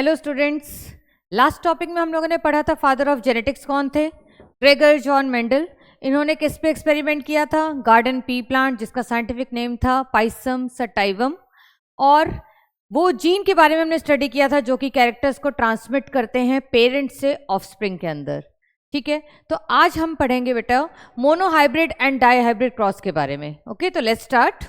Hello students, last topic में हम लोगों ने पढ़ा था फादर ऑफ जेनेटिक्स कौन थे? Gregor John Mendel. इन्होंने किस पे एक्सपेरिमेंट किया था? गार्डन पी प्लांट, जिसका साइंटिफिक नेम था पाइसम सटाइवम। और वो जीन के बारे में हमने स्टडी किया था जो कि कैरेक्टर्स को ट्रांसमिट करते हैं पेरेंट्स से ऑफस्प्रिंग के अंदर। ठीक है, तो आज हम पढ़ेंगे बेटा मोनोहाइब्रिड एंड डाईहाइब्रिड क्रॉस के बारे में। ओके, तो लेट्स स्टार्ट।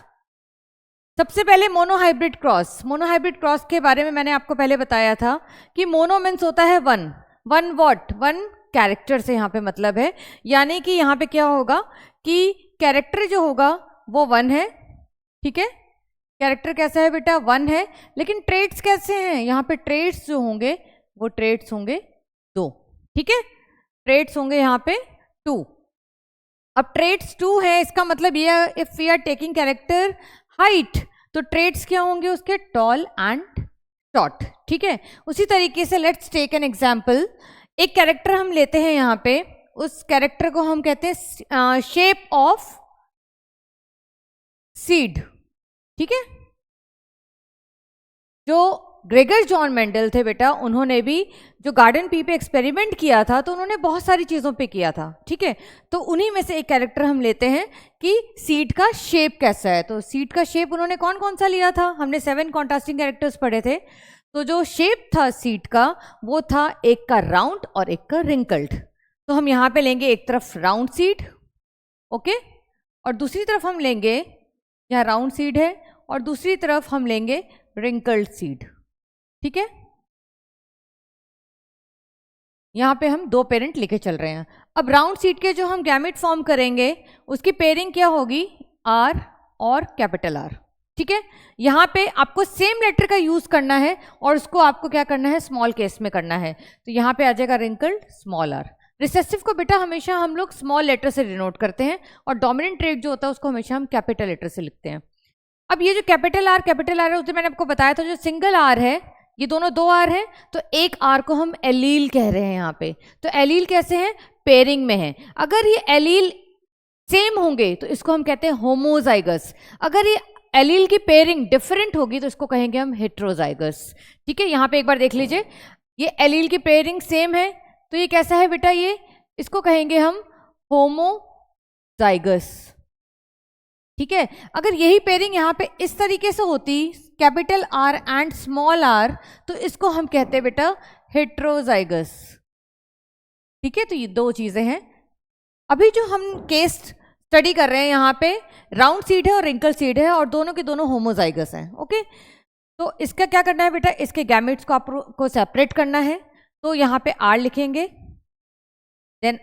सबसे पहले मोनोहाइब्रिड क्रॉस। मोनोहाइब्रिड क्रॉस के बारे में मैंने आपको पहले बताया था कि मोनो मीन्स होता है one. One what? One character से यहाँ पे मतलब है, यानी कि यहाँ पे क्या होगा कि कैरेक्टर जो होगा वो वन है। ठीक है, कैरेक्टर कैसा है बेटा? वन है। लेकिन ट्रेट्स कैसे हैं? यहाँ पे ट्रेट्स जो होंगे वो ट्रेट्स होंगे दो। ठीक है, ट्रेट्स होंगे यहाँ पे टू। अब ट्रेट्स टू है, इसका मतलब ये if we are taking character height तो ट्रेट्स क्या होंगे उसके? Tall and short. ठीक है, उसी तरीके से लेट्स टेक एन एग्जांपल। एक कैरेक्टर हम लेते हैं यहाँ पे, उस कैरेक्टर को हम कहते हैं शेप ऑफ सीड। ठीक है, जो ग्रेगर जॉन मेंडल थे बेटा, उन्होंने भी जो गार्डन पी पे एक्सपेरिमेंट किया था तो उन्होंने बहुत सारी चीज़ों पे किया था। ठीक है, तो उन्हीं में से एक कैरेक्टर हम लेते हैं कि सीड का शेप कैसा है। तो सीड का शेप उन्होंने कौन कौन सा लिया था? हमने 7 कॉन्ट्रास्टिंग कैरेक्टर्स पढ़े थे। तो जो शेप था सीड का वो था एक का राउंड और एक का रिंकल्ड। तो हम यहाँ पे लेंगे एक तरफ राउंड सीड, ओके, और दूसरी तरफ हम लेंगे, यहाँ राउंड सीड है और दूसरी तरफ हम लेंगे रिंकल्ड सीड। ठीक है, यहां पे हम दो पेरेंट लेके चल रहे हैं। अब राउंड सीड के जो हम गैमेट फॉर्म करेंगे उसकी पेयरिंग क्या होगी? आर और कैपिटल आर। ठीक है, यहां पे आपको सेम लेटर का यूज करना है और उसको आपको क्या करना है? स्मॉल केस में करना है। तो यहां पे आ जाएगा रिंकल्ड स्मॉल आर। रिसेसिव को बेटा हमेशा हम लोग स्मॉल लेटर से डिनोट करते हैं और डोमिनेंट ट्रेट जो होता है उसको हमेशा हम कैपिटल लेटर से लिखते हैं। अब ये जो कैपिटल आर है उस दिन मैंने आपको बताया था, जो सिंगल आर है, ये दोनों दो आर हैं, तो एक आर को हम एलील कह रहे हैं यहाँ पे। तो एलील कैसे हैं? पेयरिंग में है। अगर ये एलील सेम होंगे तो इसको हम कहते हैं होमोजाइगस। अगर ये एलील की पेयरिंग डिफरेंट होगी तो इसको कहेंगे हम हेट्रोजाइगस। ठीक है, यहाँ पे एक बार देख लीजिए, ये एलील की पेयरिंग सेम है तो ये कैसा है बेटा? ये इसको कहेंगे हम होमोजाइगस। ठीक है, अगर यही पेयरिंग यहाँ पे इस तरीके से होती, capital R and small R, तो इसको हम कहते हैं बेटा हेट्रोजाइगस। ठीक है, तो ये दो चीजें हैं। अभी जो हम केस स्टडी कर रहे हैं यहाँ पे राउंड सीड है और रिंकल सीड है और दोनों के दोनों होमोजाइगस हैं। ओके, तो इसका क्या करना है बेटा? इसके गैमेट्स को आपको सेपरेट करना है। तो यहाँ पे आर लिखेंगे, देन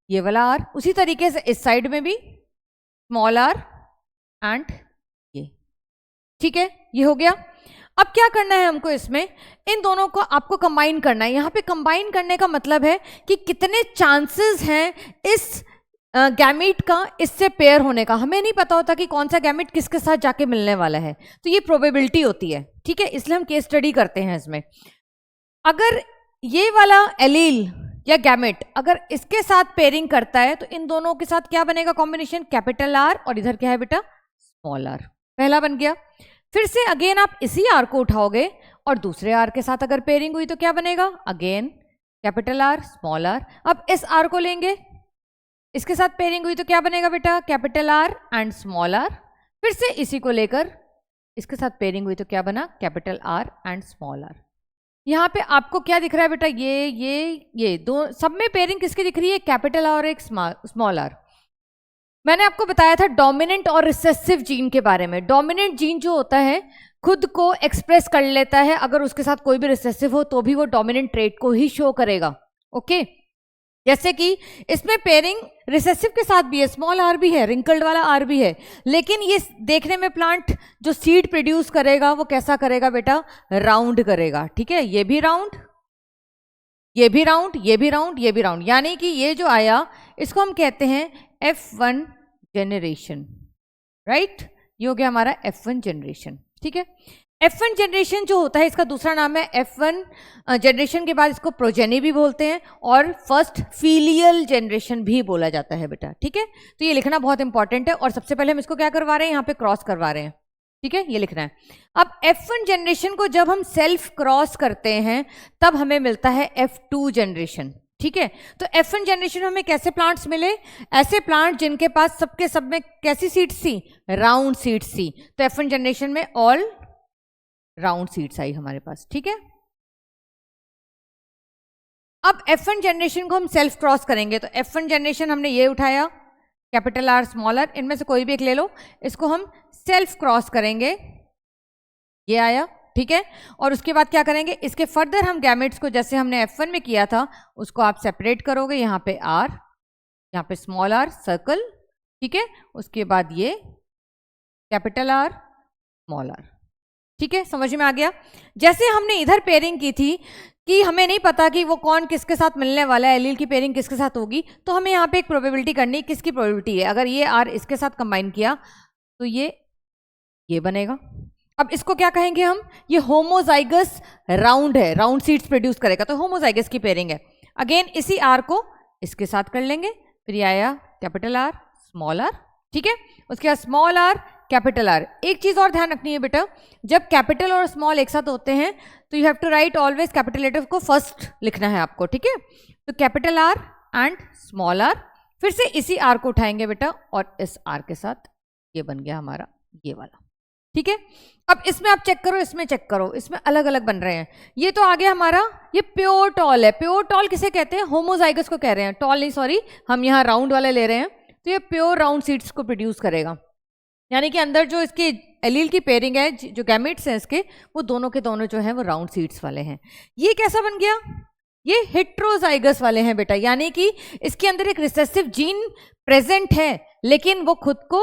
ये वाला आर, उसी तरीके से इस साइड में भी स्मॉल आर एंड ये। ठीक है, ये हो गया। अब क्या करना है हमको? इसमें इन दोनों को आपको कंबाइन करना है। यहाँ पे कंबाइन करने का मतलब है कि कितने चांसेस हैं इस गैमेट का इससे पेयर होने का। हमें नहीं पता होता कि कौन सा गैमेट किसके साथ जाके मिलने वाला है, तो ये प्रोबेबिलिटी होती है। ठीक है, इसलिए हम केस स्टडी करते हैं इसमें। अगर ये वाला एलील या गैमेट अगर इसके साथ पेयरिंग करता है तो इन दोनों के साथ क्या बनेगा कॉम्बिनेशन? कैपिटल आर और इधर क्या है बेटा? Small R. पहला बन गया। फिर से अगेन आप इसी आर को उठाओगे और दूसरे आर के साथ अगर पेयरिंग हुई तो क्या बनेगा? Again capital R small R. अब इस आर को लेंगे, इसके साथ पेयरिंग हुई तो क्या बनेगा बेटा? Capital R and small R. फिर से इसी को लेकर इसके साथ पेयरिंग हुई तो क्या बना? Capital R and small R. यहाँ पे आपको क्या दिख रहा है बेटा? ये दो सब में पेयरिंग किसकी दिख रही है? कैपिटल आर और एक स्मॉल आर। मैंने आपको बताया था डोमिनेंट और रिसेसिव जीन के बारे में। डोमिनेंट जीन जो होता है खुद को एक्सप्रेस कर लेता है, अगर उसके साथ कोई भी रिसेसिव हो तो भी वो डोमिनेंट ट्रेट को ही शो करेगा। ओके, जैसे कि इसमें पेयरिंग रिसेसिव के साथ भी है, स्मॉल आर भी है, रिंकल्ड वाला आर भी है, लेकिन ये देखने में प्लांट जो सीड प्रोड्यूस करेगा वो कैसा करेगा बेटा? राउंड करेगा। ठीक है, ये भी राउंड, ये भी राउंड, ये भी राउंड, ये भी राउंड, यानी कि ये जो आया इसको हम कहते हैं F1 जनरेशन। राइट, ये हो गया हमारा F1 जनरेशन। ठीक है, F1 जनरेशन जो होता है इसका दूसरा नाम है F1 जनरेशन के बाद इसको प्रोजेनी भी बोलते हैं और फर्स्ट फीलियल जनरेशन भी बोला जाता है बेटा। ठीक है, तो ये लिखना बहुत इंपॉर्टेंट है। और सबसे पहले हम इसको क्या करवा रहे हैं? यहाँ पे क्रॉस करवा रहे हैं। ठीक है, ये लिखना है। अब F1 जनरेशन को जब हम सेल्फ क्रॉस करते हैं तब हमें मिलता है F2 जनरेशन। ठीक है, तो F1 जनरेशन हमें कैसे प्लांट्स मिले? ऐसे प्लांट जिनके पास सबके सब में कैसी सीड्स थी? राउंड सीड्स थी। तो F1 जनरेशन में ऑल राउंड सीड्स आई हमारे पास। ठीक है, अब F1 जनरेशन को हम सेल्फ क्रॉस करेंगे। तो F1 जनरेशन हमने ये उठाया, कैपिटल आर स्मॉल आर, इनमें से कोई भी एक ले लो, इसको हम सेल्फ क्रॉस करेंगे, ये आया। ठीक है, और उसके बाद क्या करेंगे, इसके फर्दर हम गैमेट्स को जैसे हमने F1 में किया था उसको आप सेपरेट करोगे, यहाँ पे आर, यहाँ पे स्मॉल आर सर्कल। ठीक है, उसके बाद ये कैपिटल आर स्मॉल आर। ठीक है, समझ में आ गया? जैसे हमने इधर पेयरिंग की थी कि हमें नहीं पता कि वो कौन किसके साथ मिलने वाला है, एलील की पेयरिंग किसके साथ होगी, तो हमें यहाँ पे एक प्रोबेबिलिटी करनी, किसकी प्रोबेबिलिटी है? अगर ये आर इसके साथ कंबाइन किया तो ये बनेगा। अब इसको क्या कहेंगे हम? ये होमोजाइगस राउंड है, राउंड सीड्स प्रोड्यूस करेगा, तो होमोजाइगस की पेयरिंग है। अगेन इसी आर को इसके साथ कर लेंगे, फिर ये आया कैपिटल आर स्मॉल आर। ठीक है, उसके बाद स्मॉल आर कैपिटल आर। एक चीज और ध्यान रखनी है बेटा, जब कैपिटल और स्मॉल एक साथ होते हैं तो you have to write always capital letter को फर्स्ट लिखना है आपको। ठीक है, तो capital R and small R, फिर से इसी आर को उठाएंगे बेटा और इस आर के साथ ये बन गया हमारा ये वाला। ठीक है, अब इसमें आप चेक करो, इसमें चेक करो, इसमें अलग अलग बन रहे हैं। ये तो आ गया हमारा, ये प्योर टॉल है। प्योर टॉल किसे कहते हैं? होमोजाइगस को कह रहे हैं, टॉल नहीं, सॉरी, हम यहाँ राउंड वाले ले रहे हैं। तो ये प्योर राउंड सीड्स को प्रोड्यूस करेगा, यानी कि अंदर जो इसके एलील की पेयरिंग है, जो गैमेट्स हैं इसके, वो दोनों के दोनों जो हैं वो राउंड सीड्स वाले हैं। ये कैसा बन गया? ये हेट्रोजाइगस वाले हैं बेटा, यानी कि इसके अंदर एक रिसेसिव जीन प्रेजेंट है लेकिन वो खुद को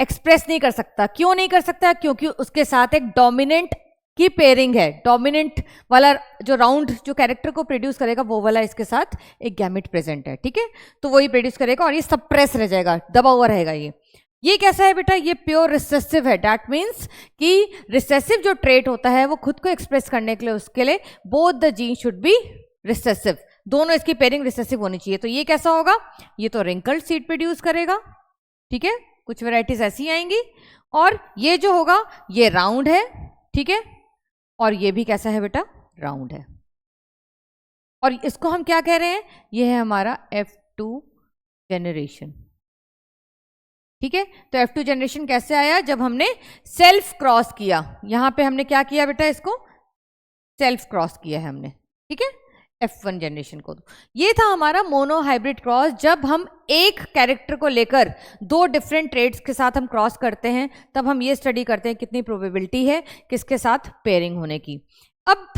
एक्सप्रेस नहीं कर सकता। क्यों नहीं कर सकता? क्योंकि उसके साथ एक डोमिनेंट की पेयरिंग है। डोमिनेंट वाला जो राउंड जो कैरेक्टर को प्रोड्यूस करेगा वो वाला इसके साथ एक गैमेट प्रेजेंट है। ठीक है, तो वही प्रोड्यूस करेगा और ये सप्रेस रह जाएगा, दबा हुआ रहेगा। ये कैसा है बेटा? ये प्योर रिसेसिव है। दैट मीन्स कि रिसेसिव जो ट्रेट होता है वो खुद को एक्सप्रेस करने के लिए उसके लिए both the gene should be recessive, दोनों इसकी पेयरिंग रिसेसिव होनी चाहिए। तो ये कैसा होगा? ये तो रिंकल्ड सीड प्रोड्यूस करेगा। ठीक है, कुछ वैरायटीज ऐसी आएंगी। और ये जो होगा ये राउंड है। ठीक है, और ये भी कैसा है बेटा? राउंड है। और इसको हम क्या कह रहे हैं? ये है हमारा F2 जनरेशन। ठीक है, तो F2 जनरेशन कैसे आया? जब हमने सेल्फ क्रॉस किया। यहां पे हमने क्या किया बेटा? इसको सेल्फ क्रॉस किया है हमने। ठीक है, F1 जनरेशन को। ये था हमारा मोनो हाइब्रिड क्रॉस। जब हम एक कैरेक्टर को लेकर दो डिफरेंट ट्रेड्स के साथ हम क्रॉस करते हैं तब हम ये स्टडी करते हैं कितनी प्रोबेबिलिटी है किसके साथ पेयरिंग होने की। अब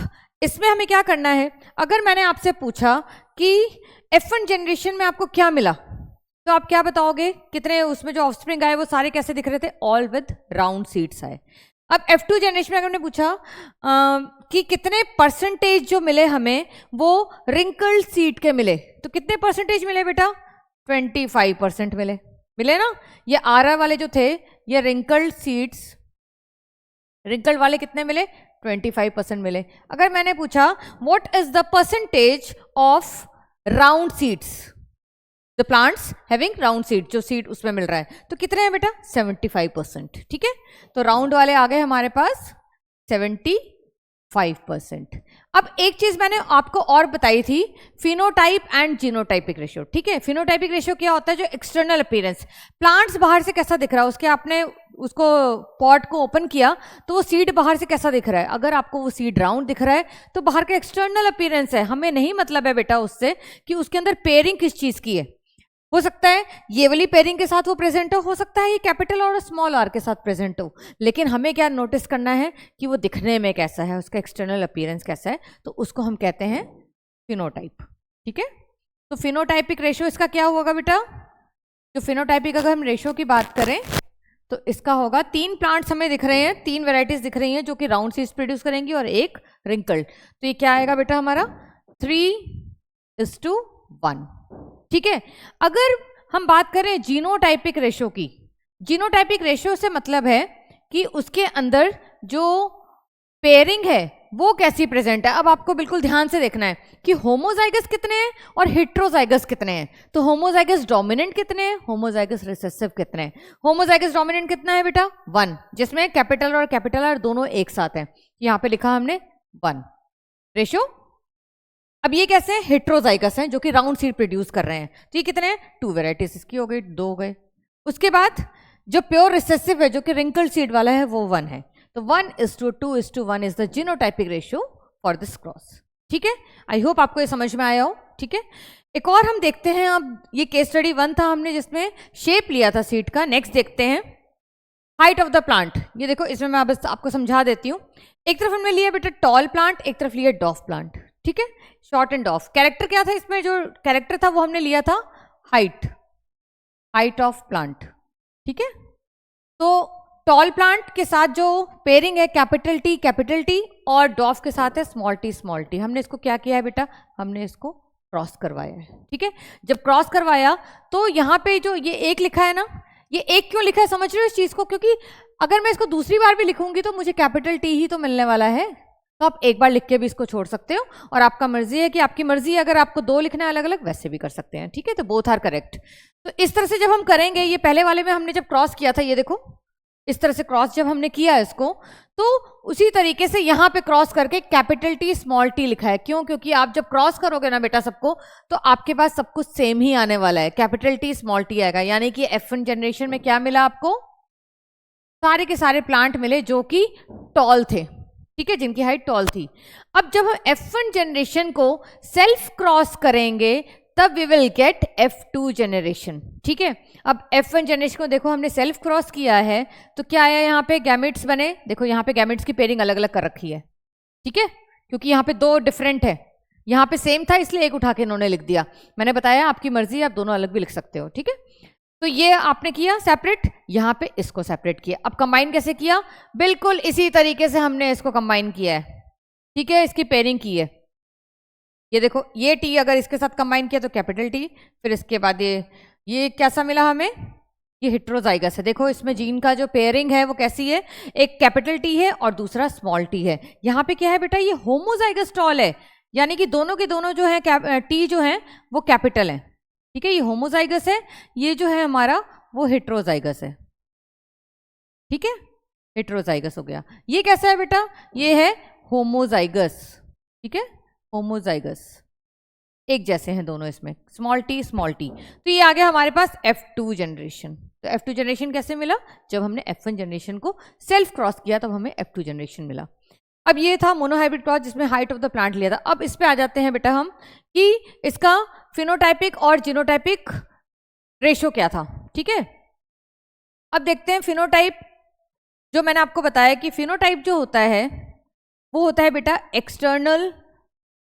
इसमें हमें क्या करना है? अगर मैंने आपसे पूछा कि F1 जनरेशन में आपको क्या मिला, तो आप क्या बताओगे? कितने उसमें जो ऑफस्प्रिंग आए वो सारे कैसे दिख रहे थे? ऑल विद राउंड सीड्स आए। अब F2 जनरेशन में अगर हमने पूछा कि कितने परसेंटेज जो मिले हमें वो रिंकल्ड सीड के मिले, तो कितने परसेंटेज मिले बेटा? 25% मिले ना। ये आर वाले जो थे ये रिंकल्ड सीड्स, रिंकल्ड वाले कितने मिले? 25% मिले। अगर मैंने पूछा what is the percentage of round seeds, the plants having round seed, जो सीड उसमें मिल रहा है, तो कितने हैं बेटा? 75%। ठीक है, तो राउंड वाले आ गए हमारे पास 75%। अब एक चीज मैंने आपको और बताई थी, फिनोटाइप एंड जीनोटाइपिक रेशियो। ठीक है, फिनोटाइपिक रेशियो क्या होता है? जो एक्सटर्नल अपीयरेंस, प्लांट्स बाहर से कैसा दिख रहा है, उसके आपने उसको पॉट को ओपन किया तो वो सीड बाहर से कैसा दिख रहा है। अगर आपको वो सीड राउंड दिख रहा है तो बाहर का एक्सटर्नल अपीयरेंस है, हमें नहीं मतलब है बेटा उससे कि उसके अंदर पेयरिंग किस चीज की है। हो सकता है ये वाली पेयरिंग के साथ वो प्रेजेंट हो सकता है ये कैपिटल और स्मॉल आर के साथ प्रेजेंट हो, लेकिन हमें क्या नोटिस करना है कि वो दिखने में कैसा है, उसका एक्सटर्नल अपीयरेंस कैसा है, तो उसको हम कहते हैं फिनोटाइप। ठीक है, तो फिनोटाइपिक रेशियो इसका क्या होगा बेटा? जो फिनोटाइपिक अगर हम रेशियो की बात करें तो इसका होगा, 3 प्लांट्स हमें दिख रहे हैं, 3 वेराइटीज दिख रही हैं जो कि राउंड सीड्स प्रोड्यूस करेंगी और एक रिंकल्ड, तो ये क्या आएगा बेटा हमारा? 3:1। ठीक है, अगर हम बात करें जीनोटाइपिक रेशियो की, जीनोटाइपिक रेशियो से मतलब है कि उसके अंदर जो पेयरिंग है वो कैसी प्रेजेंट है। अब आपको बिल्कुल ध्यान से देखना है कि होमोजाइगस कितने हैं और हेट्रोजाइगस कितने हैं। तो होमोजाइगस डोमिनेंट कितने हैं, होमोजाइगस रिसेसिव कितने हैं। होमोजाइगस डोमिनेंट कितना है बेटा 1, जिसमें कैपिटल और कैपिटल आर दोनों एक साथ हैं। यहाँ पे लिखा हमने 1 रेशियो। अब ये कैसे हैं, हेट्रोजाइगस हैं जो कि राउंड सीड प्रोड्यूस कर रहे हैं। तो ये कितने हैं, 2 वेराइटीज इसकी हो गई, 2 हो गए। उसके बाद जो प्योर रिसेसिव है जो कि रिंकल्ड सीड वाला है वो 1 है। तो 1:2:1 is the genotypic ratio for this cross. ठीक है, आई होप आपको ये समझ में आया हो। ठीक है, एक और हम देखते हैं। अब ये केस स्टडी 1 था हमने जिसमें शेप लिया था सीड का। नेक्स्ट देखते हैं हाइट ऑफ द प्लांट। ये देखो इसमें मैं बस आपको समझा देती हूँ। एक तरफ हमने लिया बेटा टॉल प्लांट, एक तरफ लिया डॉफ प्लांट। ठीक है, शॉर्ट एंड डॉफ। कैरेक्टर क्या था इसमें, जो कैरेक्टर था वो हमने लिया था हाइट ऑफ प्लांट। ठीक है, तो टॉल प्लांट के साथ जो पेयरिंग है कैपिटल टी और डॉफ के साथ है स्मॉल टी। हमने इसको क्या किया है बेटा, हमने इसको क्रॉस करवाया है। ठीक है, जब क्रॉस करवाया तो यहाँ पे जो ये एक लिखा है ना, ये एक क्यों लिखा है समझ रहे हो इस चीज को, क्योंकि अगर मैं इसको दूसरी बार भी लिखूंगी तो मुझे कैपिटल टी ही तो मिलने वाला है। तो आप एक बार लिख के भी इसको छोड़ सकते हो और आपका मर्जी है कि आपकी मर्जी है, अगर आपको 2 लिखना है अलग अलग वैसे भी कर सकते हैं। ठीक है, तो बोथ आर करेक्ट। तो इस तरह से जब हम करेंगे, ये पहले वाले में हमने जब क्रॉस किया था, ये देखो इस तरह से क्रॉस जब हमने किया इसको, तो उसी तरीके से यहाँ पे क्रॉस करके कैपिटल टी स्मॉल टी लिखा है। क्यों, क्योंकि आप जब क्रॉस करोगे ना बेटा सबको, तो आपके पास सब कुछ सेम ही आने वाला है, कैपिटल टी स्मॉल टी आएगा। यानी कि F1 जनरेशन में क्या मिला आपको, सारे के सारे प्लांट मिले जो कि टॉल थे। ठीक है, जिनकी हाइट टॉल थी। अब जब हम F1 जनरेशन को सेल्फ क्रॉस करेंगे तब we will get F2 generation. ठीक है, अब F1 जनरेशन को देखो हमने सेल्फ क्रॉस किया है तो क्या आया, यहाँ पे गैमेट्स बने। देखो यहाँ पे गैमेट्स की पेयरिंग अलग अलग कर रखी है। ठीक है, क्योंकि यहाँ पे 2 डिफरेंट है, यहाँ पे सेम था इसलिए एक उठा के इन्होंने लिख दिया। मैंने बताया आपकी मर्जी, आप दोनों अलग भी लिख सकते हो। ठीक है, तो ये आपने किया सेपरेट, यहाँ पे इसको सेपरेट किया। अब कंबाइन कैसे किया, बिल्कुल इसी तरीके से हमने इसको कंबाइन किया है। ठीक है, इसकी पेयरिंग की है। ये देखो ये टी अगर इसके साथ कंबाइन किया तो कैपिटल टी, फिर इसके बाद ये कैसा मिला हमें, ये हेट्रोजाइगस है। देखो इसमें जीन का जो पेयरिंग है वो कैसी है, एक कैपिटल टी है और दूसरा स्मॉल टी है। यहाँ पे क्या है बेटा, ये होमोजाइगस टॉल है, यानी कि दोनों के दोनों जो है टी जो है वो कैपिटल है। ठीक है, ये होमोजाइगस है, ये जो है हमारा वो हेट्रोजाइगस है। ठीक है, हेट्रोजाइगस हो गया। ये कैसा है बेटा, ये है होमोजाइगस। ठीक है, होमोजाइगस एक जैसे हैं दोनों, इसमें स्मॉल टी। तो ये आ गया हमारे पास F2 जनरेशन। तो F2 जनरेशन कैसे मिला, जब हमने F1 जनरेशन को सेल्फ क्रॉस किया तब हमें F2 जनरेशन मिला। अब ये था मोनोहाइब्रिड क्रॉस जिसमें हाइट ऑफ द प्लांट लिया था। अब इस पे आ जाते हैं बेटा हम कि इसका फिनोटाइपिक और जीनोटाइपिक रेशियो क्या था। ठीक है, अब देखते हैं फिनोटाइप। जो मैंने आपको बताया कि फिनोटाइप जो होता है वो होता है बेटा एक्सटर्नल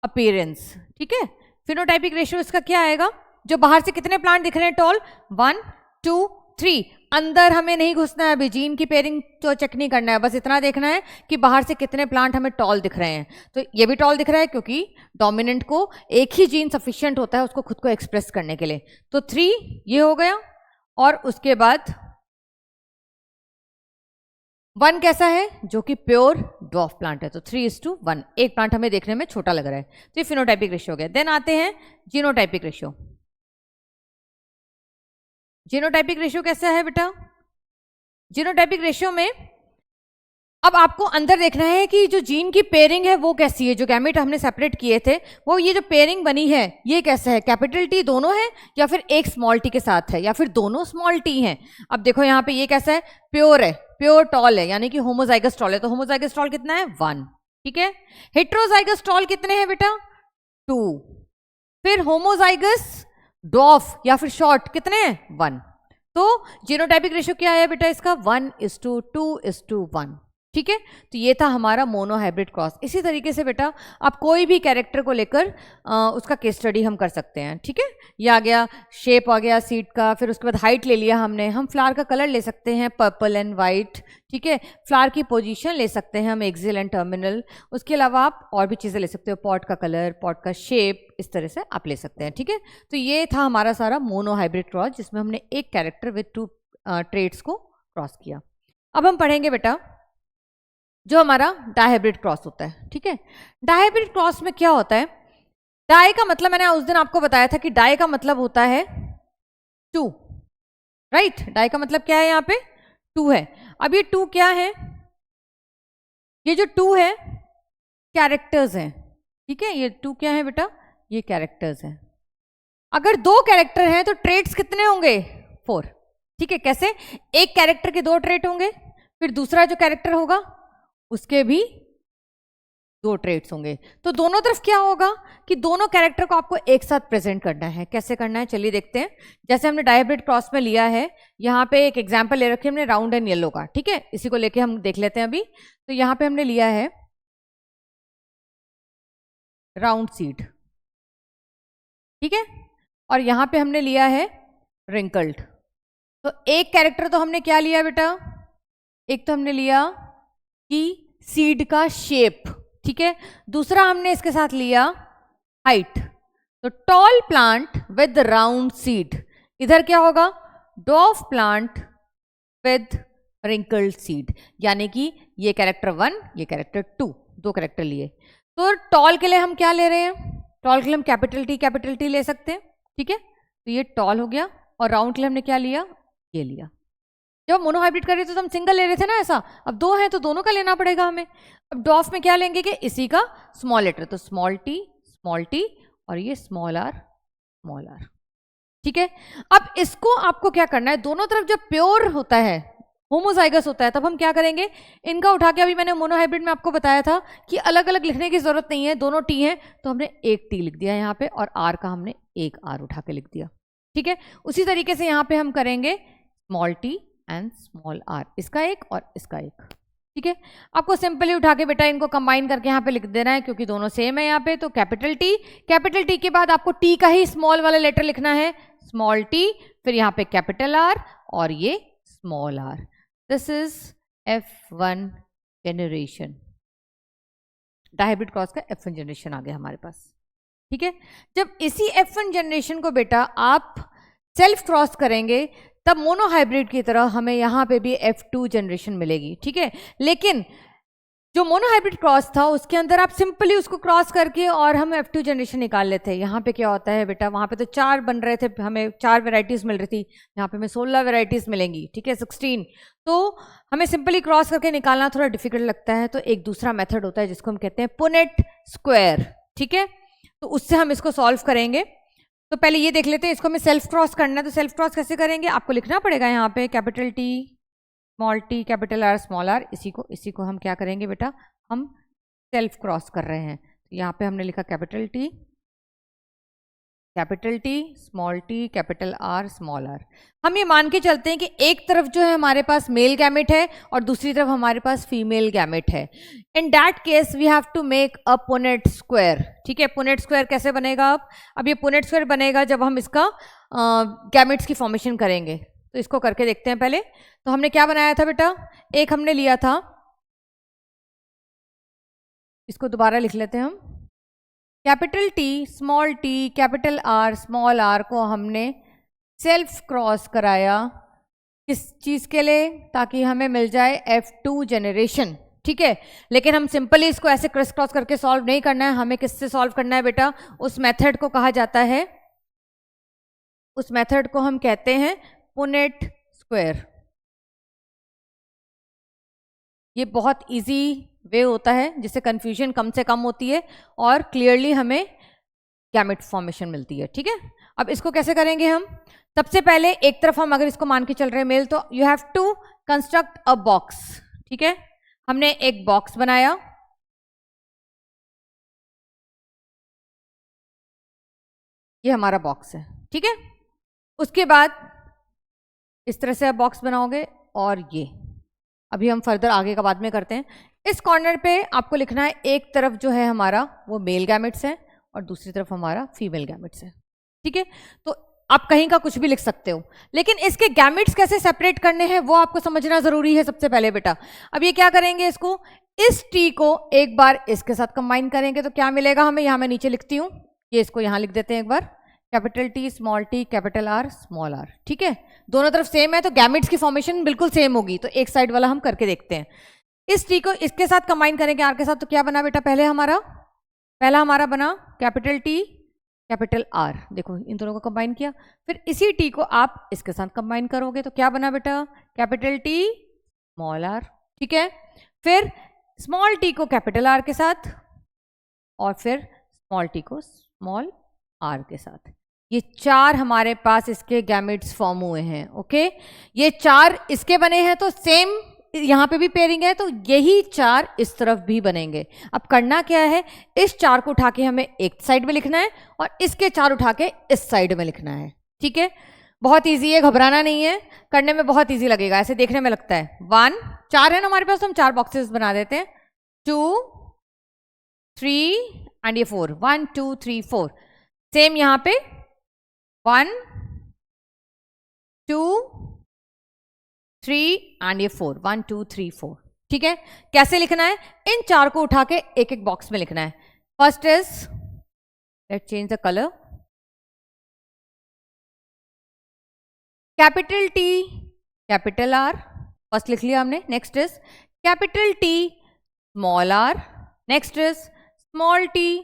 अपीयरेंस। ठीक है, फिनोटाइपिक रेशियो इसका क्या आएगा, जो बाहर से कितने प्लांट दिख रहे हैं टॉल, 1 2 3। अंदर हमें नहीं घुसना है अभी, जीन की पेयरिंग तो चेक नहीं करना है, बस इतना देखना है कि बाहर से कितने प्लांट हमें टॉल दिख रहे हैं। तो ये भी टॉल दिख रहा है क्योंकि डोमिनेंट को एक ही जीन सफिशिएंट होता है उसको खुद को एक्सप्रेस करने के लिए। तो 3 ये हो गया, और उसके बाद 1 कैसा है, जो कि प्योर ड्वार्फ प्लांट है। तो 3:1, एक प्लांट हमें देखने में छोटा लग रहा है। तो ये फिनोटाइपिक रेशियो हो गया। देन आते हैं जीनोटाइपिक रेशियो। जीनोटाइपिक रेशियो कैसा है बेटा, जीनोटाइपिक रेशियो में अब आपको अंदर देखना है कि जो जीन की पेयरिंग है वो कैसी है। जो गैमेट हमने सेपरेट किए थे वो, ये जो पेयरिंग बनी है ये कैसा है, कैपिटल टी दोनों है या फिर एक स्मॉल टी के साथ है या फिर दोनों स्मॉल टी हैं। अब देखो यहाँ पे ये कैसा है, प्योर है, प्योर टॉल है, यानी कि होमोजाइगस टॉल है। तो होमोजाइगस टॉल कितना है, 1। ठीक है, हेट्रोजाइगस टॉल कितने हैं बेटा, 2। फिर होमोजाइगस डॉफ या फिर शॉर्ट कितने हैं, 1। तो जीनोटाइपिक रेशियो क्या आया बेटा इसका, 1:2:1। ठीक है, तो ये था हमारा मोनोहाइब्रिड क्रॉस। इसी तरीके से बेटा आप कोई भी कैरेक्टर को लेकर उसका केस स्टडी हम कर सकते हैं। ठीक है, ये आ गया शेप आ गया सीड का, फिर उसके बाद हाइट ले लिया हमने। हम फ्लावर का कलर ले सकते हैं पर्पल एंड वाइट। ठीक है, फ्लावर की पोजीशन ले सकते हैं हम एक्सियल एंड टर्मिनल। उसके अलावा आप और भी चीज़ें ले सकते हो, पॉट का कलर, पॉट का शेप, इस तरह से आप ले सकते हैं। ठीक है, तो ये था हमारा सारा मोनोहाइब्रिड क्रॉस जिसमें हमने एक कैरेक्टर विद 2 ट्रेट्स को क्रॉस किया। अब हम पढ़ेंगे बेटा जो हमारा डायहाइब्रिड क्रॉस होता है, ठीक है। डायहाइब्रिड क्रॉस में क्या होता है, डाई का मतलब मैंने उस दिन आपको बताया था कि डाई का मतलब होता है 2, राइट। डाई का मतलब क्या है, यहाँ पे 2 है। अब ये 2 क्या है, ये जो 2 है कैरेक्टर्स हैं, ठीक है। ये 2 क्या है बेटा, ये कैरेक्टर्स हैं। अगर 2 कैरेक्टर हैं तो ट्रेट्स कितने होंगे, 4, ठीक है। कैसे, एक कैरेक्टर के 2 ट्रेट होंगे, फिर दूसरा जो कैरेक्टर होगा उसके भी 2 ट्रेट्स होंगे। तो दोनों तरफ क्या होगा कि दोनों कैरेक्टर को आपको एक साथ प्रेजेंट करना है। कैसे करना है चलिए देखते हैं। जैसे हमने डायहाइब्रिड क्रॉस में लिया है, यहाँ पे एक एग्जांपल ले रखे हमने राउंड एंड येलो का, ठीक है। इसी को लेके हम देख लेते हैं अभी। तो यहाँ पे हमने लिया है राउंड सीड, ठीक है, और यहाँ पे हमने लिया है रिंकल्ड। तो एक कैरेक्टर तो हमने क्या लिया बेटा, एक तो हमने लिया कि सीड का शेप, ठीक है। दूसरा हमने इसके साथ लिया हाइट। तो tall plant with round seed, इधर क्या होगा, डॉफ प्लांट विद रिंकल्ड सीड, यानी कि ये कैरेक्टर 1, ये कैरेक्टर 2, 2 कैरेक्टर लिए। तो टॉल के लिए हम क्या ले रहे हैं, टॉल के लिए हम कैपिटल टी ले सकते हैं, ठीक है। तो ये टॉल हो गया, और राउंड के लिए हमने क्या लिया, ये लिया। जब मोनोहाइब्रिड कर रहे थे तो हम सिंगल ले रहे थे ना, ऐसा। अब 2 हैं तो दोनों का लेना पड़ेगा हमें। अब डॉफ में क्या लेंगे कि इसी का स्मॉल लेटर, तो स्मॉल टी और ये स्मॉल आर, ठीक है। अब इसको आपको क्या करना है, दोनों तरफ जब प्योर होता है, होमोजाइगस होता है, तब हम क्या करेंगे, इनका उठा के, अभी मैंने मोनोहाइब्रिड में आपको बताया था कि अलग अलग लिखने की जरूरत नहीं है, दोनों टी हैं, तो हमने एक टी लिख दिया यहाँ पे, और आर का हमने एक आर उठा के लिख दिया, ठीक है। उसी तरीके से यहाँ पे हम करेंगे small T and small R, इसका एक और इसका एक, ठीक है। आपको सिंपली उठा के बेटा इनको कंबाइन करके यहाँ पे लिख देना है, क्योंकि दोनों सेम है यहाँ पे। तो कैपिटल टी के बाद आपको टी का ही स्मॉल वाला लेटर लिखना है, स्मॉल टी, फिर यहाँ पे कैपिटल आर और ये small R. This is F1 generation, dihybrid cross का F1 जनरेशन आ गया हमारे पास, ठीक है। जब इसी F1 जनरेशन को बेटा आप सेल्फ क्रॉस करेंगे, तब मोनोहाइब्रिड की तरह हमें यहाँ पे भी F2 जनरेशन मिलेगी, ठीक है। लेकिन जो मोनोहाइब्रिड क्रॉस था उसके अंदर आप सिंपली उसको क्रॉस करके और हम F2 जनरेशन निकाल लेते हैं। यहाँ पे क्या होता है बेटा, वहाँ पे तो 4 बन रहे थे, हमें 4 वेराइटीज मिल रही थी, यहाँ पे हमें 16 वेराइटीज मिलेंगी, ठीक है, 16। तो हमें सिंपली क्रॉस करके निकालना थोड़ा डिफिकल्ट लगता है, तो एक दूसरा मेथड होता है जिसको हम कहते हैं पुनेट स्क्वायर, ठीक है। तो उससे हम इसको सॉल्व करेंगे। तो पहले ये देख लेते हैं, इसको हमें सेल्फ क्रॉस करना है। तो सेल्फ क्रॉस कैसे करेंगे, आपको लिखना पड़ेगा यहाँ पे capital T small T capital R small R, इसी को हम क्या करेंगे बेटा, हम सेल्फ क्रॉस कर रहे हैं। तो यहाँ पे हमने लिखा capital T small T capital R small R. हम ये मान के चलते हैं कि एक तरफ जो है हमारे पास मेल गैमेट है और दूसरी तरफ हमारे पास फीमेल गैमेट है। In that case we have to make a Punnett square, ठीक है। पुनेट स्क्वायर कैसे बनेगा, अब ये पुनेट स्क्वायर बनेगा जब हम इसका गैमेट्स की फॉर्मेशन करेंगे। तो इसको करके देखते हैं पहले। तो हमने क्या बनाया था बेटा, एक हमने लिया था, इसको दोबारा लिख लेते हैं हम, capital T small T capital R small R को हमने सेल्फ क्रॉस कराया, किस चीज़ के लिए, ताकि हमें मिल जाए F2 जनरेशन, ठीक है। लेकिन हम सिंपली इसको ऐसे क्रॉस क्रॉस करके सॉल्व नहीं करना है, हमें किससे सॉल्व करना है बेटा, उस मेथड को कहा जाता है, उस मेथड को हम कहते हैं पुनेट स्क्वायर। ये बहुत इजी वे होता है जिससे कंफ्यूजन कम से कम होती है और क्लियरली हमें गैमेट फॉर्मेशन मिलती है, ठीक है। अब इसको कैसे करेंगे हम, सबसे पहले एक तरफ हम अगर इसको मान के चल रहे हैं मेल, तो you have to construct a box, ठीक है। हमने एक बॉक्स बनाया, ये हमारा बॉक्स है, ठीक है। उसके बाद इस तरह से आप बॉक्स बनाओगे, और ये अभी हम फर्दर आगे का बाद में करते हैं। इस कॉर्नर पे आपको लिखना है, एक तरफ जो है हमारा वो मेल गैमेट्स है और दूसरी तरफ हमारा फीमेल गैमेट्स है, ठीक है। तो आप कहीं का कुछ भी लिख सकते हो, लेकिन इसके गैमेट्स कैसे सेपरेट करने हैं वो आपको समझना जरूरी है सबसे पहले बेटा। अब ये क्या करेंगे, इसको इस टी को एक बार इसके साथ कंबाइन करेंगे तो क्या मिलेगा हमें, यहाँ मैं नीचे लिखती हूँ, ये इसको यहाँ लिख देते हैं एक बार, capital T small T capital R small R, ठीक है। दोनों तरफ सेम है तो गैमेट्स की फॉर्मेशन बिल्कुल सेम होगी। तो एक साइड वाला हम करके देखते हैं। इस टी को इसके साथ कंबाइन करेंगे आर के साथ, तो क्या बना बेटा, पहला हमारा बना कैपिटल टी कैपिटल आर, देखो इन दोनों को कंबाइन किया, फिर इसी टी को आप इसके साथ कंबाइन करोगे तो क्या बना बेटा, कैपिटल टी स्मॉल आर, ठीक है। फिर स्मॉल टी को कैपिटल आर के साथ और फिर स्मॉल टी को स्मॉल आर के साथ। ये चार हमारे पास इसके गैमेट्स फॉर्म हुए हैं। ओके, ये चार इसके बने हैं तो सेम यहाँ पे भी पेयरिंग है, तो यही चार इस तरफ भी बनेंगे। अब करना क्या है, इस चार को उठा के हमें एक साइड में लिखना है और इसके चार उठा के इस साइड में लिखना है। ठीक है, बहुत इजी है, घबराना नहीं है, करने में बहुत इजी लगेगा, ऐसे देखने में लगता है। 1 4 है ना हमारे पास, तो हम 4 बॉक्सेस बना देते हैं, 2 3 एंड ये 4, 1 2 3 4। सेम यहाँ पे 1 2 3 एंड ये 4, 1 2 3 4। ठीक है, कैसे लिखना है, इन चार को उठा के एक एक बॉक्स में लिखना है। First is, let change the colour, capital T capital R, first लिख लिया हमने। Next is capital T small R, next is small T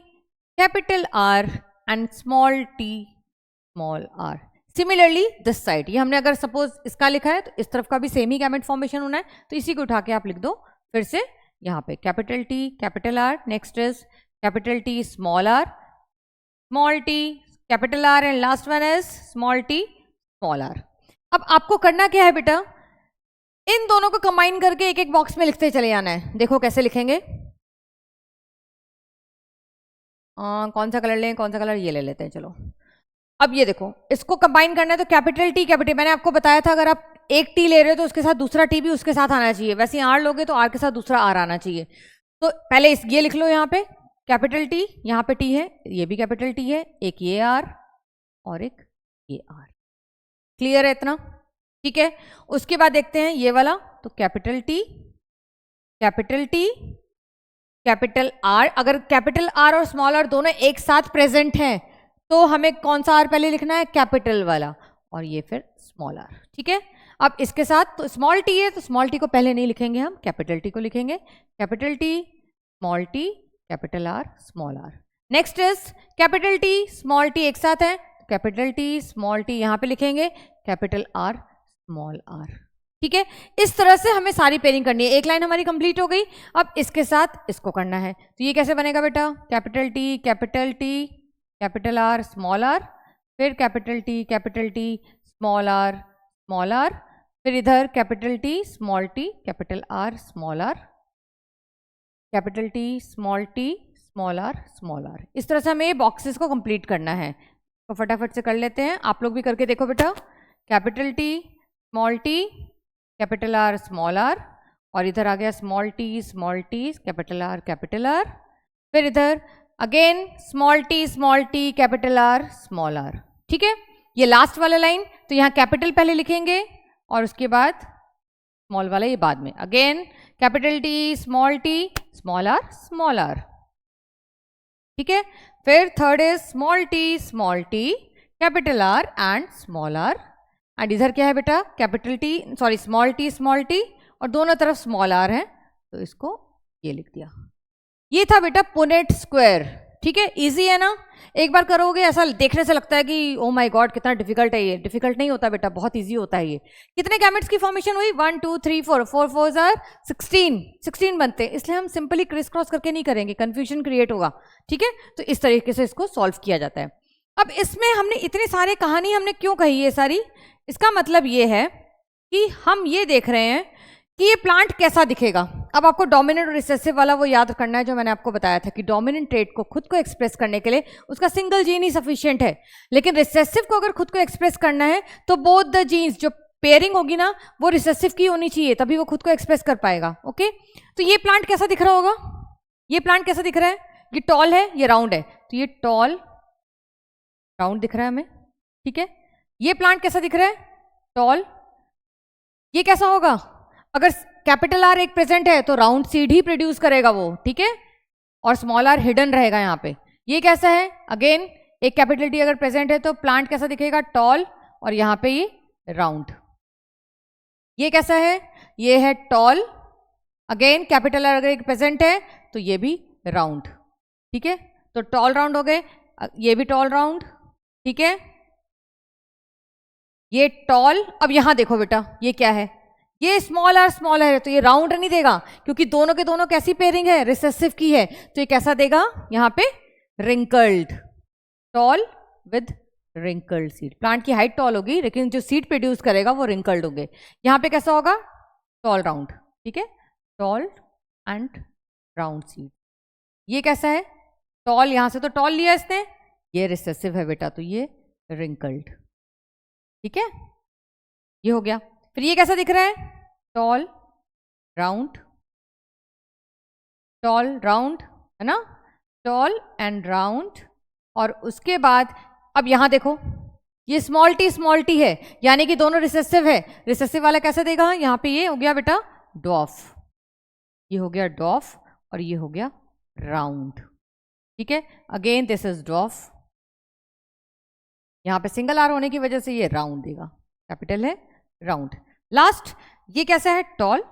capital R and small T small R. Similarly this side, ये हमने अगर suppose इसका लिखा है तो इस तरफ का भी सेम ही गैमेट फॉर्मेशन होना है, तो इसी को उठा के आप लिख दो फिर से यहाँ पे, capital T capital R, next is capital T small T capital R and last one is small T small R. अब आपको करना क्या है बेटा, इन दोनों को कंबाइन करके एक एक बॉक्स में लिखते चले जाना है। देखो कैसे लिखेंगे, कौन सा कलर लें, कौन सा कलर, ये ले लेते हैं चलो। अब ये देखो, इसको कंबाइन करना है तो कैपिटल टी कैपिटल, मैंने आपको बताया था अगर आप एक टी ले रहे हो तो उसके साथ दूसरा टी भी उसके साथ आना चाहिए, वैसे आर लोगे तो आर के साथ दूसरा आर आना चाहिए। तो पहले ये लिख लो, यहाँ पे कैपिटल टी, यहाँ पे टी है, ये भी कैपिटल टी है, एक ये आर और एक ये आर। क्लियर है इतना? ठीक है, उसके बाद देखते हैं ये वाला, तो कैपिटल टी कैपिटल आर, अगर कैपिटल आर और स्मॉल आर दोनों एक साथ प्रेजेंट हैं तो हमें कौन सा आर पहले लिखना है, कैपिटल वाला, और ये फिर स्मॉल आर। ठीक है, अब इसके साथ तो स्मॉल टी है तो स्मॉल टी को पहले नहीं लिखेंगे, हम कैपिटल टी को लिखेंगे, capital T small T capital R small R. Next is capital T small T एक साथ है, कैपिटल टी स्मॉल टी यहाँ पे लिखेंगे, कैपिटल आर स्मॉल आर। ठीक है, इस तरह से हमें सारी पेयरिंग करनी है। एक लाइन हमारी कंप्लीट हो गई, अब इसके साथ इसको करना है, तो ये कैसे बनेगा बेटा, capital T capital R small R, फिर कैपिटल टी स्मॉल आर, फिर इधर capital T small T capital R small R, capital T small R small R. इस तरह से हमें ये बॉक्सेस को कंप्लीट करना है, तो फटाफट से कर लेते हैं, आप लोग भी करके देखो बेटा। Capital T capital R small R, और इधर आ गया स्मॉल टी कैपिटल आर, फिर इधर again small T capital R small R. ठीक है, ये लास्ट वाला लाइन, तो यहाँ कैपिटल पहले लिखेंगे और उसके बाद स्मॉल वाला ये बाद में, again capital T small R. ठीक है, फिर third is small T capital R and small R, and इधर क्या है बेटा, कैपिटल टी स्मॉल टी और दोनों तरफ स्मॉल आर है, तो इसको ये लिख दिया। ये था बेटा पुनेट स्क्वायर। ठीक है, इजी है ना, एक बार करोगे ऐसा देखने से लगता है कि ओ माय गॉड कितना डिफिकल्ट है, ये डिफिकल्ट नहीं होता बेटा, बहुत इजी होता है ये। कितने गैमेट्स की फॉर्मेशन हुई, 1 2 3 4 4 आर 16 बनते हैं, इसलिए हम सिंपली क्रिस क्रॉस करके नहीं करेंगे, कंफ्यूजन क्रिएट होगा। ठीक है, तो इस तरीके से इसको सॉल्व किया जाता है। अब इसमें हमने इतनी सारे कहानी हमने क्यों कही ये सारी, इसका मतलब ये है कि हम ये देख रहे हैं कि ये प्लांट कैसा दिखेगा। अब आपको डोमिनेंट और रिसेसिव वाला वो याद करना है जो मैंने आपको बताया था कि डोमिनेंट ट्रेट को खुद को एक्सप्रेस करने के लिए उसका सिंगल जीन ही सफिशिएंट है, लेकिन रिसेसिव को अगर खुद को एक्सप्रेस करना है तो बोथ द जीन्स जो पेयरिंग होगी ना वो रिसेसिव की होनी चाहिए, तभी वो खुद को एक्सप्रेस कर पाएगा। ओके, तो ये प्लांट कैसा दिख रहा होगा, ये प्लांट कैसा दिख रहा है, ये टॉल है ये राउंड है, तो ये टॉल राउंड दिख रहा है हमें। ठीक है, ये प्लांट कैसा दिख रहा है, टॉल, ये कैसा होगा, अगर कैपिटल आर एक प्रेजेंट है तो राउंड सीड ही प्रोड्यूस करेगा वो। ठीक है, और स्मॉल आर हिडन रहेगा यहाँ पे। ये कैसा है, अगेन एक कैपिटल टी अगर प्रेजेंट है तो प्लांट कैसा दिखेगा, टॉल, और यहाँ पे ये राउंड। ये कैसा है, ये है टॉल अगेन कैपिटल आर अगर प्रेजेंट है तो ये भी राउंड, ठीक है। तो टॉल राउंड हो गए, ये भी टॉल राउंड, ठीक है, ये टॉल। अब यहां देखो बेटा ये क्या है, ये स्मॉल है तो ये राउंड नहीं देगा क्योंकि दोनों के दोनों कैसी पेयरिंग है, रिसेसिव की है, तो ये कैसा देगा यहां पे, wrinkled, tall with wrinkled seed. Plant की हाइट टॉल होगी लेकिन जो सीड प्रोड्यूस करेगा वो रिंकल्ड होंगे। यहां पे कैसा होगा, टॉल राउंड, ठीक है, टॉल एंड राउंड सीड। ये कैसा है, टॉल, यहां से तो टॉल लिया इसने, ये रिसेसिव है बेटा तो ये रिंकल्ड, ठीक है, ये हो गया। फिर ये कैसा दिख रहा है, टॉल राउंड, टॉल राउंड, है ना, टॉल एंड राउंड। और उसके बाद अब यहां देखो ये स्मॉल टी है यानी कि दोनों रिसेसिव है। रिसेसिव वाला कैसे देगा, यहां पे ये हो गया बेटा डॉफ, ये हो गया डॉफ और ये हो गया राउंड, ठीक है। अगेन दिस इज डॉफ, यहां पे सिंगल आर होने की वजह से ये राउंड देगा, कैपिटल है राउंड। लास्ट ये कैसा है, टॉल,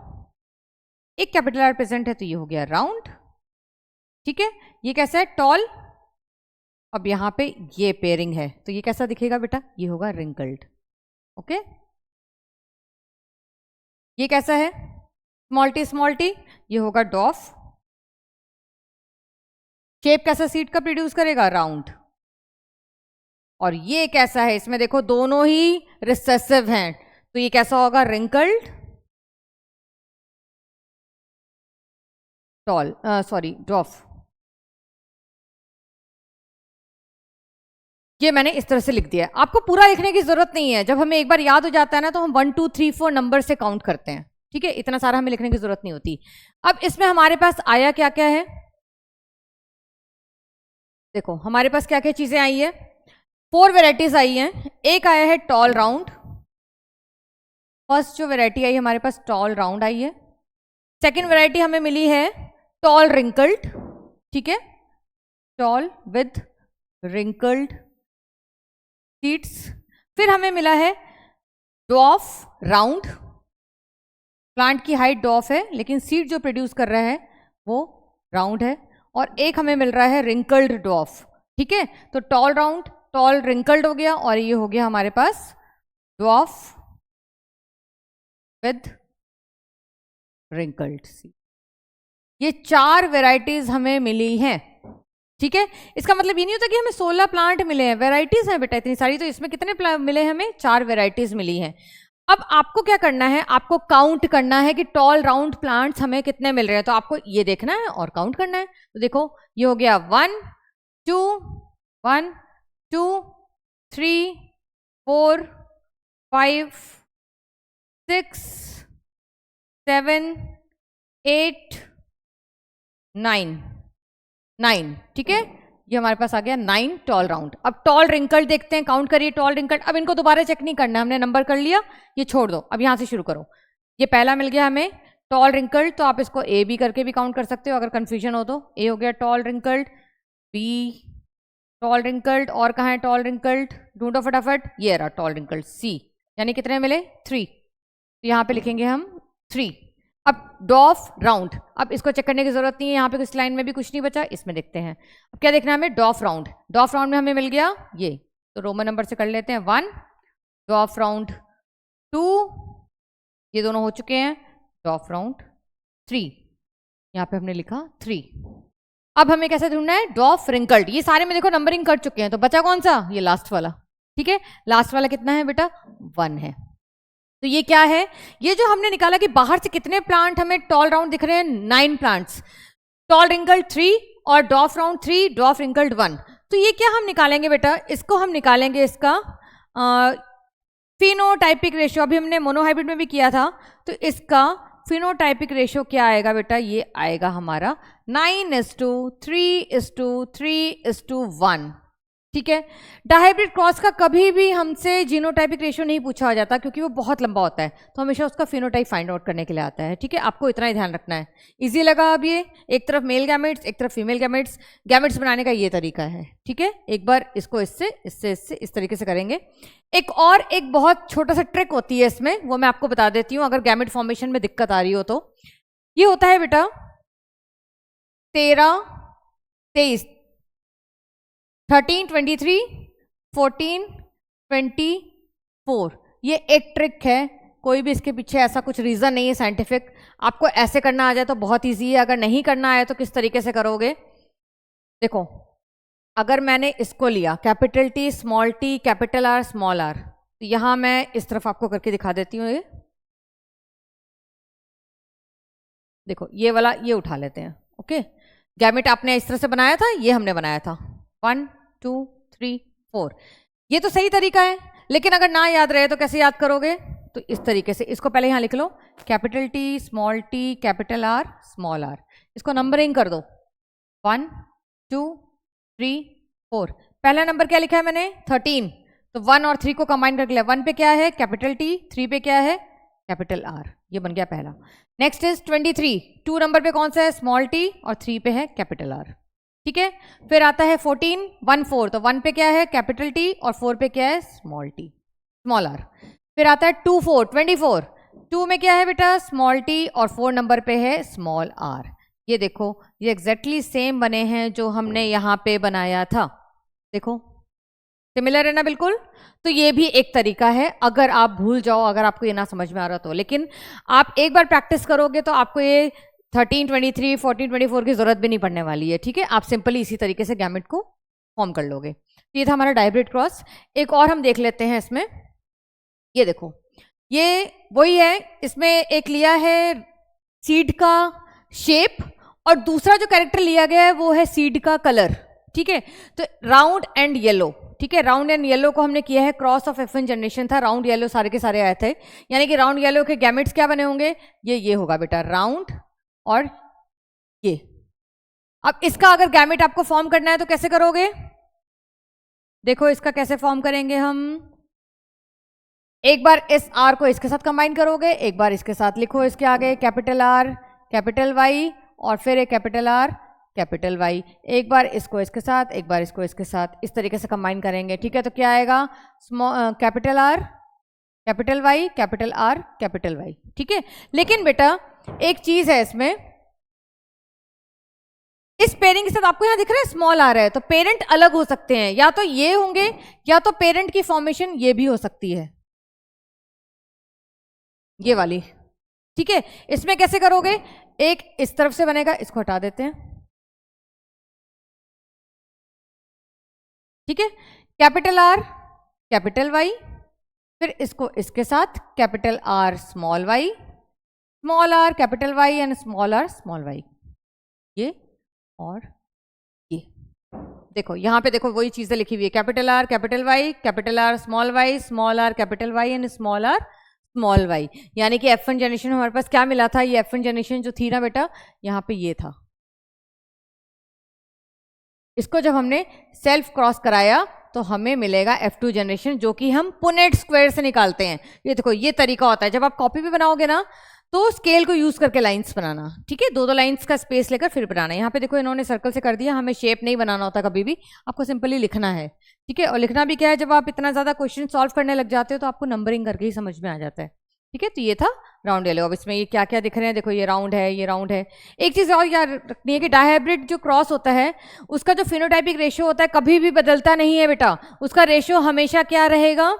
एक कैपिटल आर प्रेजेंट है तो ये हो गया राउंड, ठीक है। ये कैसा है, टॉल, अब यहां पे ये पेयरिंग है तो ये कैसा दिखेगा बेटा, ये होगा रिंकल्ड, ओके। ये कैसा है, स्मॉल टी, ये होगा डॉफ। शेप कैसा सीड का प्रोड्यूस करेगा, राउंड। और ये कैसा है, इसमें देखो दोनों ही रिसेसिव हैं तो ये कैसा होगा, रिंकल्ड, टॉल, सॉरी डॉफ। ये मैंने इस तरह से लिख दिया है, आपको पूरा लिखने की जरूरत नहीं है, जब हमें एक बार याद हो जाता है ना तो हम 1 2 3 4 नंबर से काउंट करते हैं, ठीक है, इतना सारा हमें लिखने की जरूरत नहीं होती। अब इसमें हमारे पास आया क्या क्या है, देखो हमारे पास क्या क्या चीजें आई है, 4 वेराइटीज आई हैं। एक आया है टॉल राउंड, फर्स्ट जो वेराइटी आई हमारे पास टॉल राउंड आई है। सेकेंड वेराइटी हमें मिली है टॉल रिंकल्ड, ठीक है, टॉल विद रिंकल्ड सीड्स। फिर हमें मिला है डॉफ राउंड, प्लांट की हाइट डॉफ है लेकिन सीड जो प्रोड्यूस कर रहा है वो राउंड है। और एक हमें मिल रहा है रिंकल्ड डॉफ, ठीक है। तो टॉल राउंड, टॉल रिंकल्ड हो गया और ये हो गया हमारे पास डॉफ विद रिंकल्ड सीड। ये 4 वेराइटीज हमें मिली हैं, ठीक है। इसका मतलब ये नहीं होता कि हमें 16 प्लांट मिले हैं, वेराइटीज हैं बेटा इतनी सारी, तो इसमें कितने मिले हमें, 4 वेराइटीज मिली हैं। अब आपको क्या करना है, आपको काउंट करना है कि टॉल राउंड प्लांट्स हमें कितने मिल रहे हैं, तो आपको ये देखना है और काउंट करना है। तो देखो ये हो गया 1 2 1 2 3 4 5 6 7 8 9, ठीक है, ये हमारे पास आ गया 9 टॉल राउंड। अब टॉल रिंकल्ड देखते हैं, काउंट करिए टॉल रिंकल्ड। अब इनको दोबारा चेक नहीं करना, हमने नंबर कर लिया, ये छोड़ दो, अब यहां से शुरू करो। ये पहला मिल गया हमें टॉल रिंकल्ड, तो आप इसको ए बी करके भी काउंट कर सकते हो अगर कंफ्यूजन हो तो। ए हो गया tall wrinkled, B tall wrinkled, और कहाँ है टॉल रिंकल्ड, ढूंढो फटाफट, ये रहा टॉल रिंकल्ड, सी, यानी कितने मिले, 3, तो यहाँ पे लिखेंगे हम 3। अब डॉफ राउंड, अब इसको चेक करने की जरूरत नहीं है, यहाँ पे कुछ लाइन में भी कुछ नहीं बचा, इसमें देखते हैं। अब क्या देखना है हमें, डॉफ राउंड। डॉफ राउंड में हमें मिल गया ये, तो रोमन नंबर से कर लेते हैं 1, डॉफ राउंड 2, ये दोनों हो चुके हैं, डॉफ राउंड 3, यहाँ पे हमने लिखा 3। अब हमें कैसे ढूंढना है, डॉफ रिंकल्ड। ये सारे में देखो नंबरिंग कर चुके हैं, तो बचा कौन सा, ये लास्ट वाला, ठीक है। लास्ट वाला कितना है बेटा, 1 है। तो ये क्या है, ये जो हमने निकाला कि बाहर से कितने प्लांट हमें टॉल राउंड दिख रहे हैं, 9 प्लांट्स, टॉल रिंकल्ड 3 और डॉफ राउंड 3, डॉफ रिंकल्ड 1। तो ये क्या हम निकालेंगे बेटा, इसको हम निकालेंगे इसका फिनोटाइपिक रेशियो। अभी हमने मोनोहाइब्रिड में भी किया था, तो इसका फिनोटाइपिक रेशियो क्या आएगा बेटा, ये आएगा हमारा 9:3:3:1, ठीक है। डायहाइब्रिड क्रॉस का कभी भी हमसे जीनोटाइपिक रेशियो नहीं पूछा जाता क्योंकि वो बहुत लंबा होता है, तो हमेशा उसका फिनोटाइप फाइंड आउट करने के लिए आता है, ठीक है। आपको इतना ही ध्यान रखना है, इजी लगा। अब ये एक तरफ मेल गैमेट्स, एक तरफ फीमेल गैमेट्स, गैमेट्स बनाने का ये तरीका है, ठीक है। एक बार इसको इससे इससे इससे इस तरीके से करेंगे। एक बहुत छोटा सा ट्रिक होती है इसमें, वो मैं आपको बता देती हूँ अगर गैमेट फॉर्मेशन में दिक्कत आ रही हो तो। ये होता है बेटा 13, 23, 13, 23, 14, 24। ये एक ट्रिक है, कोई भी इसके पीछे ऐसा कुछ रीजन नहीं है साइंटिफिक। आपको ऐसे करना आ जाए तो बहुत इजी है, अगर नहीं करना आए तो किस तरीके से करोगे। देखो, अगर मैंने इसको लिया capital T small T capital R small R, तो यहां मैं इस तरफ आपको करके दिखा देती हूँ। ये देखो, ये वाला ये उठा लेते हैं। ओके, गैमेट आपने इस तरह से बनाया था, ये हमने बनाया था 1 2 3 4। ये तो सही तरीका है, लेकिन अगर ना याद रहे तो कैसे याद करोगे? तो इस तरीके से इसको पहले यहां लिख लो, capital T small T capital R small R. इसको नंबरिंग कर दो 1 2 3 4। पहला नंबर क्या लिखा है मैंने? 13। तो 1 और 3 को कंबाइन करके लिया। 1 पे क्या है? Capital T. 3 पे क्या है? Capital are. ये बन गया पहला। Next is 23। 2 नंबर पे कौन सा है? स्मॉल टी, और 3 पे है कैपिटल आर। ठीक है, फिर आता है 14 1 4। तो 1 पे क्या है? कैपिटल टी, और 4 पे क्या है? Small T small R. फिर आता है 2 4 24। 2 में क्या है बेटा? स्मॉल टी, और 4 नंबर पे है स्मॉल आर। ये देखो, ये एग्जैक्टली सेम बने हैं जो हमने यहाँ पे बनाया था। देखो सिमिलर है ना बिल्कुल। तो ये भी एक तरीका है, अगर आप भूल जाओ, अगर आपको ये ना समझ में आ रहा तो। लेकिन आप एक बार प्रैक्टिस करोगे तो आपको ये 13 23 14 24 की जरूरत भी नहीं पड़ने वाली है। ठीक है, आप सिंपली इसी तरीके से गैमेट को फॉर्म कर लोगे। तो ये था हमारा डायब्रिड क्रॉस। एक और हम देख लेते हैं इसमें। ये देखो, ये वही है, इसमें एक लिया है सीड का शेप, और दूसरा जो कैरेक्टर लिया गया है वो है सीड का कलर। ठीक है, तो राउंड एंड येलो। ठीक है, राउंड एंड येलो को हमने किया है क्रॉस ऑफ F1 जनरेशन था, राउंड येलो सारे के सारे आए थे। यानी कि राउंड येलो के गैमेट्स क्या बने होंगे? ये होगा बेटा राउंड, और ये। अब इसका अगर गैमेट आपको फॉर्म करना है तो कैसे करोगे? देखो इसका कैसे फॉर्म करेंगे हम। एक बार इस आर को इसके साथ कंबाइन करोगे, एक बार इसके साथ लिखो, इसके आगे कैपिटल आर कैपिटल वाई, और फिर एक कैपिटल आर कैपिटल वाई। एक बार इसको इसके साथ, एक बार इसको इसके साथ, इस तरीके से कंबाइन करेंगे। ठीक है, तो क्या आएगा? Capital R capital Y capital R capital Y. ठीक है, लेकिन बेटा एक चीज है इसमें, इस पेयरिंग के साथ आपको यहां दिख रहा है स्मॉल आर है, तो पेरेंट अलग हो सकते हैं, या तो ये होंगे या तो पेरेंट की फॉर्मेशन ये भी हो सकती है, ये वाली। ठीक है, इसमें कैसे करोगे? एक इस तरफ से बनेगा, इसको हटा देते हैं। ठीक है, कैपिटल आर कैपिटल वाई, फिर इसको इसके साथ capital R small Y, small R capital Y, and small R small Y. ये और ये देखो, यहां पे देखो वही चीजें लिखी हुई है, capital R capital Y capital R small Y, small R capital Y, and small R small Y. यानी कि F1 जनरेशन हमारे पास क्या मिला था? ये F1 जनरेशन जो थी ना बेटा, यहां पे ये था। इसको जब हमने सेल्फ क्रॉस कराया तो हमें मिलेगा F2 जनरेशन, जो कि हम पुनेट स्क्वायर से निकालते हैं। ये देखो, ये तरीका होता है जब आप कॉपी पे बनाओगे ना, तो स्केल को यूज करके लाइंस बनाना। ठीक है, दो लाइंस का स्पेस लेकर फिर बनाना। यहाँ पे देखो इन्होंने सर्कल से कर दिया, हमें शेप नहीं बनाना होता कभी भी, आपको सिंपली लिखना है। ठीक है, और लिखना भी क्या है, जब आप इतना ज्यादा क्वेश्चन सॉल्व करने लग जाते हो तो आपको नंबरिंग करके ही समझ में आ जाता है। ठीक है, तो ये था राउंड येलो। अब इसमें ये क्या क्या दिख रहे हैं, देखो ये राउंड है, ये राउंड है। एक चीज और याद रखनी है कि डायहाइब्रिड जो क्रॉस होता है उसका जो फिनोटाइपिक रेशियो होता है कभी भी बदलता नहीं है बेटा। उसका रेशियो हमेशा क्या रहेगा?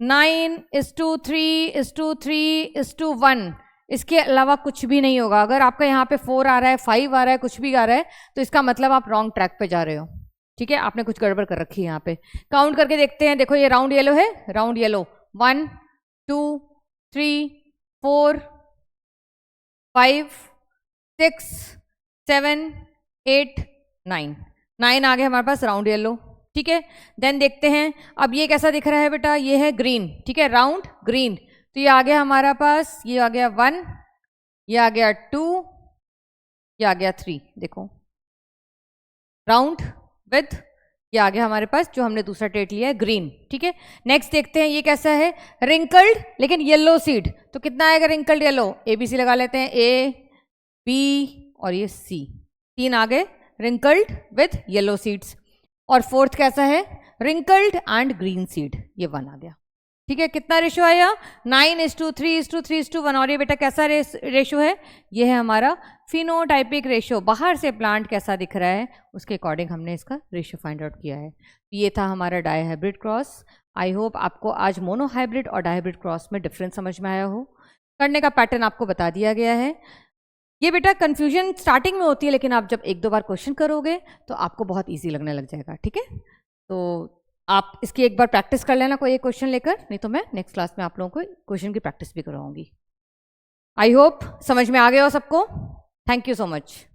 9:3:3:1। इसके अलावा कुछ भी नहीं होगा। अगर आपका यहाँ पे 4 आ रहा है, 5 आ रहा है, कुछ भी आ रहा है, तो इसका मतलब आप रॉन्ग ट्रैक पे जा रहे हो। ठीक है, आपने कुछ गड़बड़ कर रखी है यहाँ पे। काउंट करके देखते हैं। देखो ये राउंड येलो है, राउंड येलो 1 2 3 4 5 6 7 8 9 9 आ गए हमारे पास राउंड येलो। ठीक है, देन देखते हैं अब ये कैसा दिख रहा है बेटा। ये है ग्रीन। ठीक है, राउंड ग्रीन। तो ये आ गया हमारा पास, ये आ गया 1, ये आ गया 2, ये आ गया 3। देखो राउंड विद, ये आ गया हमारे पास जो हमने दूसरा ट्रेट लिया है ग्रीन। ठीक है, नेक्स्ट देखते हैं ये कैसा है, रिंकल्ड लेकिन येलो सीड। तो कितना आएगा रिंकल्ड येलो? ABC लगा लेते हैं, A B और ये C, 3 आ गए रिंकल्ड विद येलो सीड्स। और फोर्थ कैसा है, रिंकल्ड एंड ग्रीन सीड, ये 1 आ गया। ठीक है, कितना रेशो आया? 9:3:3:1। और ये बेटा कैसा रेशो है? ये है हमारा फिनोटाइपिक रेशो। बाहर से प्लांट कैसा दिख रहा है उसके अकॉर्डिंग हमने इसका रेशो फाइंड आउट किया है। ये था हमारा डायहाइब्रिड क्रॉस। आई होप आपको आज मोनोहाइब्रिड और डायहाइब्रिड क्रॉस में डिफरेंस समझ में आया हो। करने का पैटर्न आपको बता दिया गया है। ये बेटा कंफ्यूजन स्टार्टिंग में होती है, लेकिन आप जब एक दो बार क्वेश्चन करोगे तो आपको बहुत ईजी लगने लग जाएगा। ठीक है, तो आप इसकी एक बार प्रैक्टिस कर लेना कोई एक क्वेश्चन लेकर, नहीं तो मैं नेक्स्ट क्लास में आप लोगों को क्वेश्चन की प्रैक्टिस भी करवाऊंगी। आई होप समझ में आ गया हो सबको। Thank you so much.